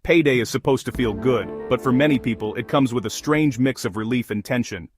Payday is supposed to feel good, but for many people it comes with a strange mix of relief and tension.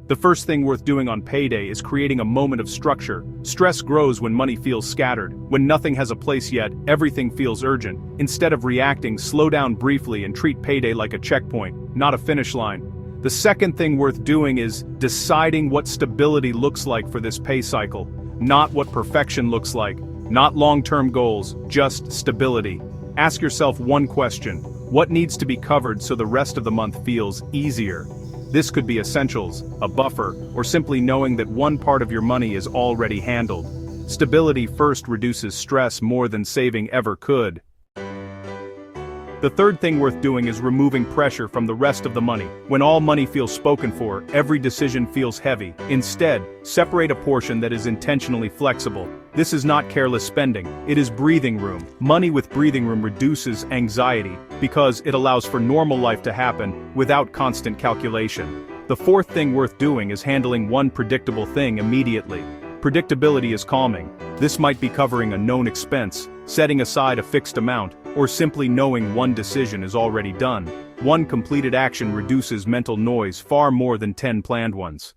The first thing worth doing on payday is creating a moment of structure. Stress grows when money feels scattered. When nothing has a place yet, everything feels urgent. Instead of reacting, slow down briefly and treat payday like a checkpoint, not a finish line. The second thing worth doing is deciding what stability looks like for this pay cycle. Not what perfection looks like. Not long-term goals, just stability. Ask yourself one question: what needs to be covered so the rest of the month feels easier? This could be essentials, a buffer, or simply knowing that one part of your money is already handled. Stability first reduces stress more than saving ever could. The third thing worth doing is removing pressure from the rest of the money. When all money feels spoken for, every decision feels heavy. Instead, separate a portion that is intentionally flexible. This is not careless spending, it is breathing room. Money with breathing room reduces anxiety, because it allows for normal life to happen without constant calculation. The fourth thing worth doing is handling one predictable thing immediately. Predictability is calming. This might be covering a known expense, setting aside a fixed amount, or simply knowing one decision is already done. One completed action reduces mental noise far more than 10 planned ones.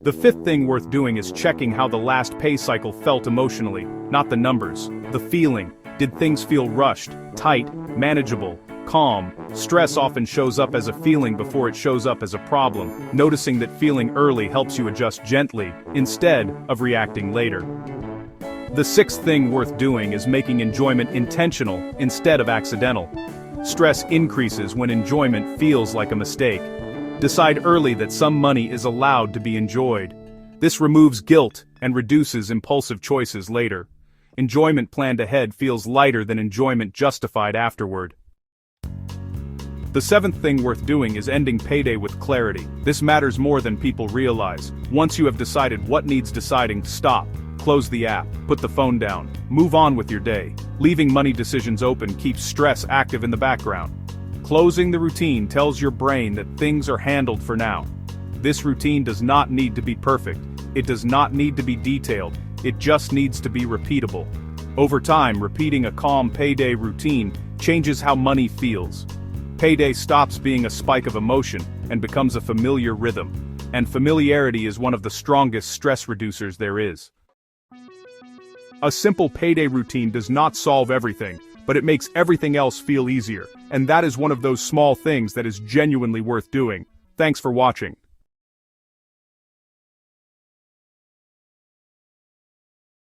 The fifth thing worth doing is checking how the last pay cycle felt emotionally, not the numbers. The feeling. Did things feel rushed, tight, manageable, calm? Stress often shows up as a feeling before it shows up as a problem. Noticing that feeling early helps you adjust gently, instead of reacting later. The sixth thing worth doing is making enjoyment intentional instead of accidental. Stress increases when enjoyment feels like a mistake. Decide early that some money is allowed to be enjoyed. This removes guilt and reduces impulsive choices later. Enjoyment planned ahead feels lighter than enjoyment justified afterward. The seventh thing worth doing is ending payday with clarity. This matters more than people realize. Once you have decided what needs deciding, stop. Close the app, put the phone down, move on with your day. Leaving money decisions open keeps stress active in the background. Closing the routine tells your brain that things are handled for now. This routine does not need to be perfect. It does not need to be detailed. It just needs to be repeatable. Over time, repeating a calm payday routine changes how money feels. Payday stops being a spike of emotion and becomes a familiar rhythm. And familiarity is one of the strongest stress reducers there is. A simple payday routine does not solve everything, but it makes everything else feel easier, and that is one of those small things that is genuinely worth doing. Thanks for watching.